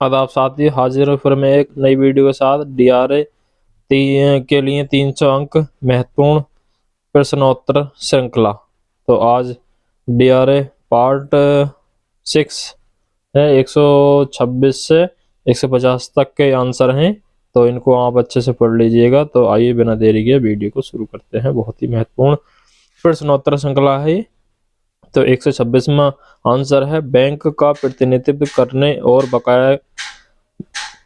आदाब साथी, हाजिर हूँ फिर मैं एक नई वीडियो के साथ। डीआरए के लिए 300 अंक महत्वपूर्ण प्रश्नोत्तर श्रृंखला। तो आज डीआरए पार्ट 6 है। 126 से 150 तक के आंसर हैं, तो इनको आप अच्छे से पढ़ लीजिएगा। तो आइए बिना देरी के वीडियो को शुरू करते हैं। बहुत ही महत्वपूर्ण प्रश्नोत्तर श्रृंखला है। तो 126वां आंसर है, बैंक का प्रतिनिधित्व करने और बकाया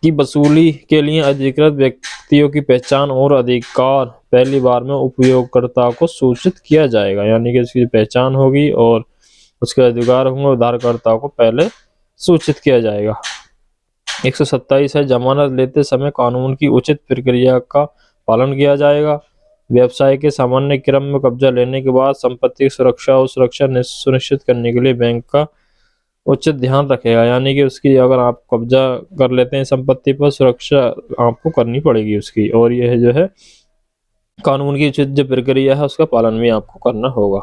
की वसूली के लिए अधिकृत व्यक्तियों की पहचान और अधिकार पहली बार में उपयोगकर्ता को सूचित किया जाएगा। यानी कि उसकी पहचान होगी और उसके अधिकार होंगे, उधारकर्ता को पहले सूचित किया जाएगा। 127 है, जमानत लेते समय कानून की उचित प्रक्रिया का पालन किया जाएगा। व्यवसाय के सामान्य क्रम में कब्जा लेने के बाद संपत्ति की सुरक्षा और सुरक्षा सुनिश्चित करने के लिए बैंक का उचित ध्यान रखेगा। यानी कि उसकी अगर आप कब्जा कर लेते हैं संपत्ति पर, सुरक्षा आपको करनी पड़ेगी उसकी, और यह जो है कानून की उचित जो प्रक्रिया है उसका पालन भी आपको करना होगा।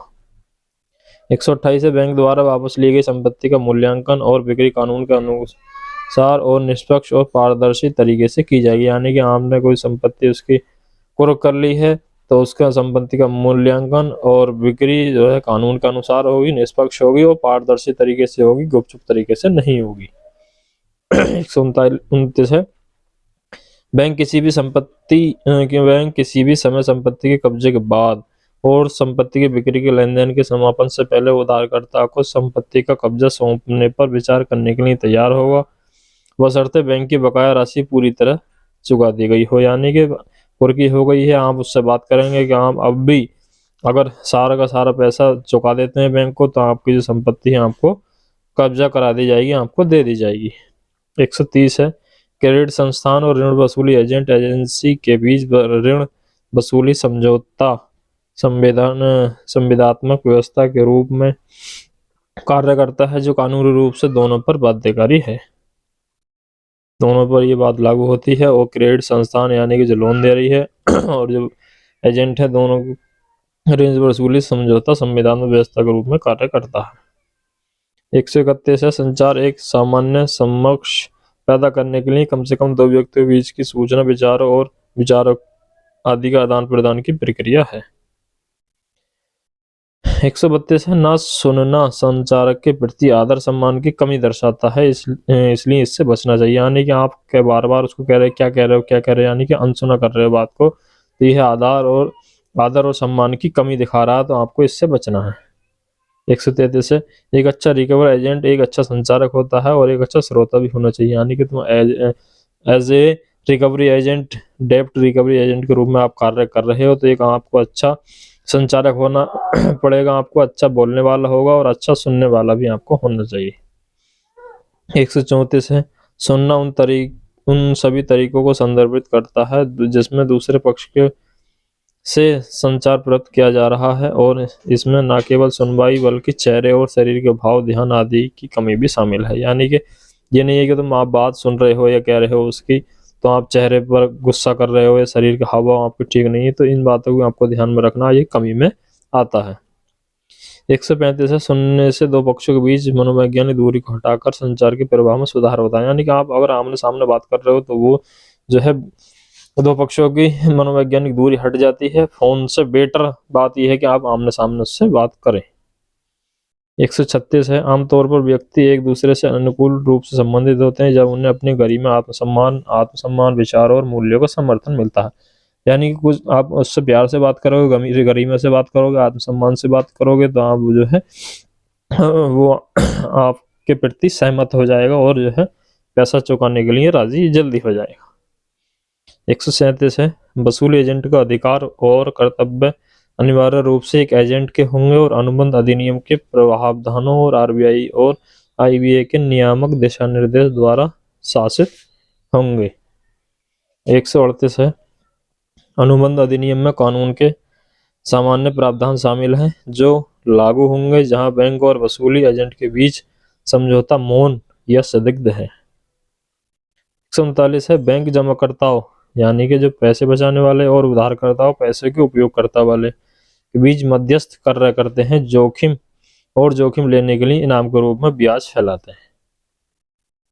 128 है, बैंक द्वारा वापस ली गई संपत्ति का मूल्यांकन और बिक्री कानून के अनुसार और निष्पक्ष और पारदर्शी तरीके से की जाएगी। यानी कि आपने कोई संपत्ति उसकी कुर्क कर ली है तो उसका संपत्ति का मूल्यांकन और बिक्री जो है कानून के अनुसार होगी, निष्पक्ष होगी और पारदर्शी तरीके से होगी, गुपचुप तरीके से नहीं होगी। 129 है, बैंक किसी भी समय संपत्ति के कब्जे के बाद और संपत्ति की बिक्री के लेनदेन के समापन से पहले उधारकर्ता को संपत्ति का कब्जा सौंपने पर विचार करने के लिए तैयार होगा, बशर्ते बैंक की बकाया राशि पूरी तरह चुका दी गई हो। यानी कि कुर्की हो गई है, आप उससे बात करेंगे कि आप अब भी अगर सारा का सारा पैसा चुका देते हैं बैंक को तो आपकी जो संपत्ति है आपको कब्जा करा दी जाएगी, आपको दे दी जाएगी। 130 है, क्रेडिट संस्थान और ऋण वसूली एजेंट एजेंसी के बीच ऋण वसूली समझौता संविदात्मक व्यवस्था के रूप में कार्य करता है, जो कानूनी रूप से दोनों पर बाध्यकारी है। दोनों पर ये बात लागू होती है। और क्रेडिट संस्थान यानी कि जो लोन दे रही है और जो एजेंट है, दोनों ऋण वसूली समझौता संविधान व्यवस्था के रूप में कार्य करता है। 131 है, संचार एक सामान्य समक्ष पैदा करने के लिए कम से कम दो व्यक्तियों के बीच की सूचना, विचारों आदि का आदान प्रदान की प्रक्रिया है। 132 है, ना सुनना संचारक के प्रति आदर सम्मान की कमी दर्शाता है, इसलिए इससे बचना चाहिए। यानी कि आप बार बार उसको कह रहे हैं क्या कह रहे हो क्या कह रहे हो, यानी कि अनसुना कर रहे हो बात को, तो यह आदर और सम्मान की कमी दिखा रहा है, तो आपको इससे बचना है। 133 है, एक अच्छा रिकवर एजेंट एक अच्छा संचारक होता है और एक अच्छा श्रोता भी होना चाहिए। यानी कि तुम एज ए रिकवरी एजेंट, डेब्ट रिकवरी एजेंट के रूप में आप कार्य कर रहे हो, तो एक आपको अच्छा संचारक होना पड़ेगा, आपको अच्छा बोलने वाला होगा और अच्छा सुनने वाला भी आपको होना चाहिए। 134 है, सुनना उन सभी तरीकों को संदर्भित करता है जिसमें दूसरे पक्ष के से संचार प्राप्त किया जा रहा है, और इसमें न केवल सुनवाई बल्कि चेहरे और शरीर के भाव, ध्यान आदि की कमी भी शामिल है। यानी कि ये नहीं है कि तुम आप बात सुन रहे हो या कह रहे हो उसकी, तो आप चेहरे पर गुस्सा कर रहे हो या शरीर का हाव भाव आपके ठीक नहीं है, तो इन बातों को आपको ध्यान में रखना, ये कमी में आता है। 135 है, सुनने से दो पक्षों के बीच मनोवैज्ञानिक दूरी को हटाकर संचार के प्रभाव में सुधार होता है। यानी कि आप अगर आमने सामने बात कर रहे हो तो वो जो है दो पक्षों की मनोवैज्ञानिक दूरी हट जाती है। फोन से बेटर बात यह है कि आप आमने सामने उससे बात करें। 136 है, आमतौर पर व्यक्ति एक दूसरे से अनुकूल रूप से संबंधित होते हैं जब उन्हें अपनी गरिमा, आत्मसम्मान, विचारों और मूल्यों का समर्थन मिलता है। यानी कि कुछ आप उससे प्यार से बात करोगे, गरिमा से बात करोगे, आत्मसम्मान से बात करोगे, तो आप जो है वो आपके प्रति सहमत हो जाएगा और जो है पैसा चुकाने के लिए राजी जल्दी हो जाएगा। 137 है, वसूली एजेंट का अधिकार और कर्तव्य अनिवार्य रूप से एक एजेंट के होंगे और अनुबंध अधिनियम के प्रावधानों और आरबीआई और आईबीए के नियामक दिशा निर्देश द्वारा शासित होंगे। 138 है, अनुबंध अधिनियम में कानून के सामान्य प्रावधान शामिल हैं जो लागू होंगे जहां बैंक और वसूली एजेंट के बीच समझौता मौन या संदिग्ध है। 139 है, बैंक जमाकर्ताओं यानी कि जो पैसे बचाने वाले और उधारकर्ताओं, पैसे के उपयोगकर्ता वाले के बीच मध्यस्थ करते हैं, जोखिम लेने के लिए इनाम के रूप में ब्याज फैलाते हैं।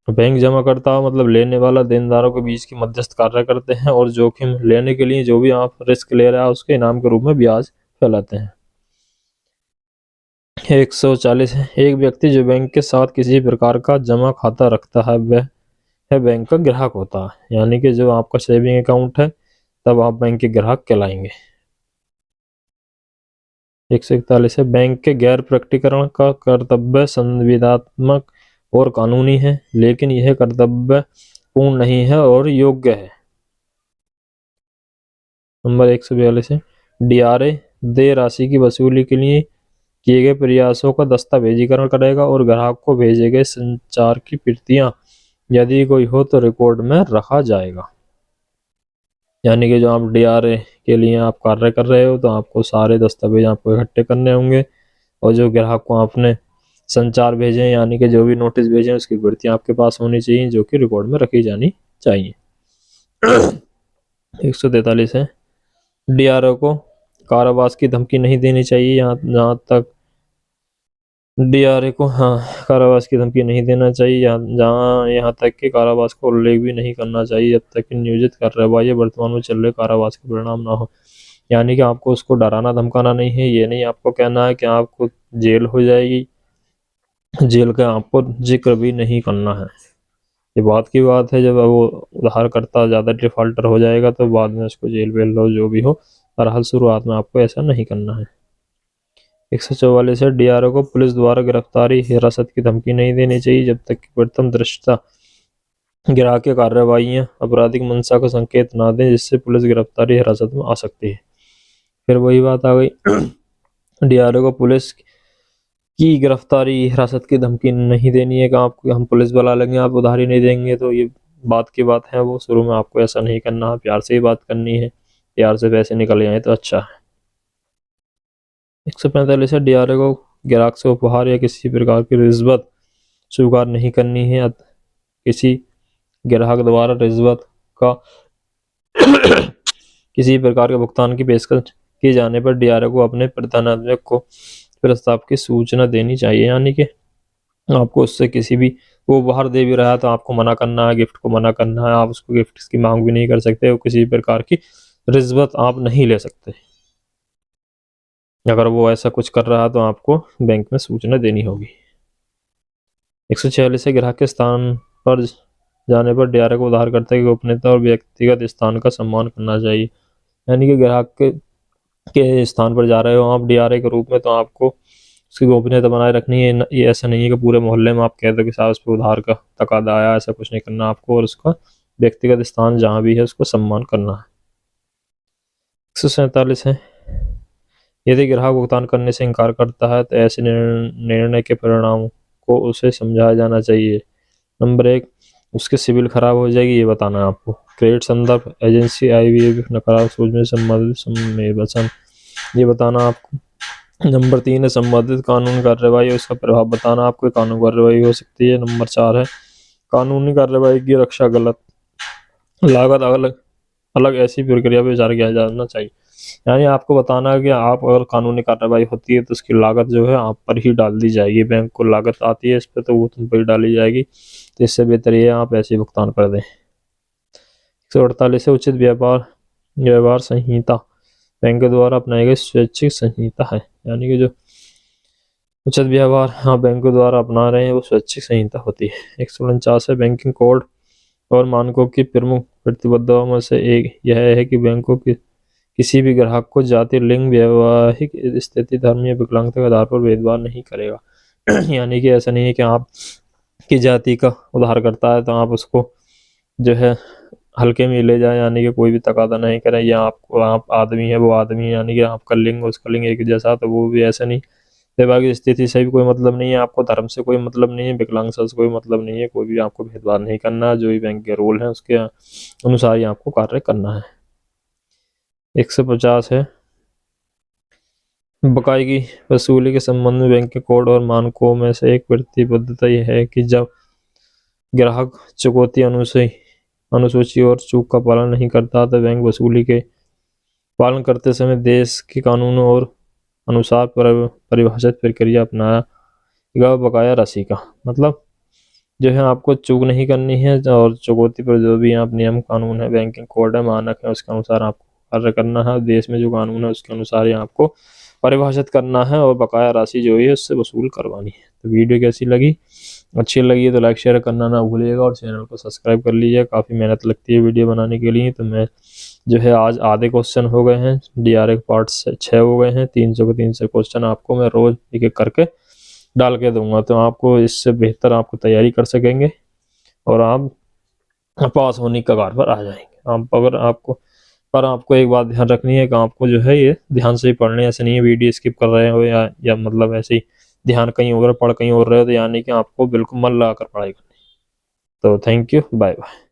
बैंक जमाकर्ता मतलब लेने वाला देनदारों के बीच की मध्यस्थ कार्य करते हैं और जोखिम लेने के लिए जो भी आप रिस्क ले रहे हैं उसके इनाम के रूप में ब्याज फैलाते हैं। 140 है, एक व्यक्ति जो बैंक के साथ किसी प्रकार का जमा खाता रखता है वह है बैंक का ग्राहक होता है, यानी कि जो आपका सेविंग अकाउंट है तब आप बैंक के ग्राहक कहलाएंगे। 141 है, बैंक के गैर प्रकटीकरण का कर्तव्य संविदात्मक और कानूनी है, लेकिन यह कर्तव्य पूर्ण नहीं है और योग्य है। नंबर 142 है, डीआरए देय राशि की वसूली के लिए किए गए प्रयासों का दस्तावेजीकरण करेगा और ग्राहक को भेजे गए संचार की प्रतियां यदि कोई हो तो रिकॉर्ड में रखा जाएगा। यानी कि जो आप डीआरए के लिए आप कार्य कर रहे हो तो आपको सारे दस्तावेज आपको इकट्ठे करने होंगे और जो ग्राहक को आपने संचार भेजे यानी कि जो भी नोटिस भेजे उसकी प्रतियां आपके पास होनी चाहिए जो कि रिकॉर्ड में रखी जानी चाहिए। 143 है, डीआरओ को कारावास की धमकी नहीं देनी चाहिए। जहाँ तक डीआरए को कारावास की धमकी नहीं देना चाहिए, यहाँ तक कि कारावास को उल्लेख भी नहीं करना चाहिए जब तक कि नियोजित कार्रवाई वर्तमान में चल रहे कारावास के परिणाम ना हो। यानी कि आपको उसको डराना धमकाना नहीं है, ये नहीं आपको कहना है कि आपको जेल हो जाएगी, जेल का आपको जिक्र भी नहीं करना है। ये बात की बात है, जब वो उधारकर्ता ज़्यादा डिफॉल्टर हो जाएगा तो बाद में उसको जेल वेल लो जो भी हो, पर हाल शुरुआत में आपको ऐसा नहीं करना है। 144 है, डीआरओ को पुलिस द्वारा गिरफ्तारी हिरासत की धमकी नहीं देनी चाहिए जब तक कि प्रथम दृष्टया ग्राहक की कार्रवाइयाँ आपराधिक मंशा का संकेत ना दें जिससे पुलिस गिरफ्तारी हिरासत में आ सकती है। फिर वही बात आ गई, डीआरओ को पुलिस की गिरफ्तारी हिरासत की धमकी नहीं देनी है कि आपको हम पुलिस बुला लेंगे आप उधारी नहीं देंगे, तो ये बात की बात है, वो शुरू में आपको ऐसा नहीं करना है, प्यार से ही बात करनी है, प्यार से पैसे निकल जाए तो अच्छा है। 145 है, डीआरओ को ग्राहक से उपहार या किसी प्रकार की रिश्वत स्वीकार नहीं करनी है। किसी ग्राहक द्वारा रिश्वत का किसी प्रकार के भुगतान की पेशकश किए जाने पर डीआरओ को अपने प्रधानाध्यापक को प्रस्ताव की सूचना देनी चाहिए। यानी कि आपको उससे किसी भी वो उपहार दे भी रहा है तो आपको मना करना है, गिफ्ट को मना करना है, आप उसको गिफ्ट की मांग भी नहीं कर सकते और किसी प्रकार की रिश्वत आप नहीं ले सकते। अगर वो ऐसा कुछ कर रहा है तो आपको बैंक में सूचना देनी होगी। 146 से ग्राहक के स्थान पर जाने पर डीआरओ को उधारकर्ता की गोपनीयता और व्यक्तिगत स्थान का सम्मान करना चाहिए। यानी कि ग्राहक के स्थान पर जा रहे हो आप डीआरए के रूप में तो आपको उसकी गोपनीयता बनाए रखनी है। ये ऐसा नहीं है कि पूरे मोहल्ले में आप कह दो कि साहब उस पर उधार का तकादा आया, ऐसा कुछ नहीं करना आपको, और उसका व्यक्तिगत स्थान जहाँ भी है उसको सम्मान करना है। 147 है, यदि ग्राहक भुगतान करने से इनकार करता है तो ऐसे निर्णय के परिणाम को उसे समझाया जाना चाहिए। नंबर 1, उसके सिविल खराब हो जाएगी, ये बताना है आपको। क्रेडिट संदर्भ एजेंसी IBA नकारात्मक सोच में संबंधित ये बताना आपको। नंबर 3 है, संबंधित कानूनी कार्रवाई उसका प्रभाव बताना आपको, कानूनी कार्रवाई हो सकती है। नंबर 4 है, कानूनी कार्रवाई की रक्षा गलत लागत अलग ऐसी प्रक्रिया पर विचार किया जाना चाहिए। यानी आपको बताना है कि आप अगर कानूनी कार्रवाई होती है तो उसकी लागत जो है आप पर ही डाल दी जाएगी। बैंक को लागत आती है इस पर तो वो तुम पर ही डाली जाएगी, तो इससे बेहतर ये आप ऐसे भुगतान कर दें। 148 से उचित व्यवहार संहिता बैंक द्वारा अपनाई गई स्वैच्छिक संहिता है। यानी कि जो उचित व्यवहार हाँ बैंक द्वारा अपना रहे हैं वो स्वैच्छिक संहिता होती है। 149 है, बैंकिंग कोड और मानकों की प्रमुख प्रतिबद्धताओं में से एक यह है कि बैंकों की किसी भी ग्राहक को जाति, लिंग, वैवाहिक स्थिति, धर्म या विकलांगता के आधार पर भेदभाव नहीं करेगा। यानी कि ऐसा नहीं है कि आप की जाति का उधार करता है तो आप उसको जो है हल्के में ले जाए, यानी कि कोई भी तकादा नहीं करें, या आपको आप आदमी है वो आदमी, यानी कि आपका लिंग उसका लिंग एक जैसा, तो वो भी ऐसा नहीं। वैवाहिक स्थिति से भी कोई मतलब नहीं है, आपको धर्म से कोई मतलब नहीं है, विकलांगता से कोई मतलब नहीं है, कोई भी आपको भेदभाव नहीं करना है। जो भी बैंक के रूल हैं उसके अनुसार ही आपको कार्य करना है। 150 है, बकाये की वसूली के संबंध में बैंक के कोड और मानकों में से एक प्रतिबद्धता यह है कि जब ग्राहक चुकौती अनुसूची और चूक का पालन नहीं करता तो बैंक वसूली के पालन करते समय देश के कानूनों और अनुसार परिभाषित प्रक्रिया अपनाएगा बकाया राशि का। मतलब जो है आपको चूक नहीं करनी है, और चुकौती पर जो भी आप नियम कानून है, बैंकिंग कोड है, मानक है, उसके अनुसार आपको कार्य करना है। देश में जो कानून है उसके अनुसार ही आपको परिभाषित करना है और बकाया राशि जो है उससे वसूल करवानी है। तो वीडियो कैसी लगी? अच्छी लगी तो लाइक शेयर करना ना भूलिएगा और चैनल को सब्सक्राइब कर लीजिए। काफ़ी मेहनत लगती है वीडियो बनाने के लिए। तो मैं जो है आज आधे क्वेश्चन हो गए हैं, डीआरए पार्ट 6 हो गए हैं। 300 के 300 क्वेश्चन आपको मैं रोज एक एक करके डाल के दूंगा, तो आपको इससे बेहतर आपको तैयारी कर सकेंगे और आप पास होने की कगार पर आ जाएंगे। आप अगर आपको पर आपको एक बात ध्यान रखनी है कि आपको जो है ये ध्यान से ही पढ़ने, ऐसे नहीं है वीडियो स्किप कर रहे हो या मतलब ऐसे ही ध्यान कहीं और पढ़ कहीं और रहे हो, तो यानी कि आपको बिल्कुल मन लगा कर पढ़ाई करनी। तो थैंक यू, बाय बाय।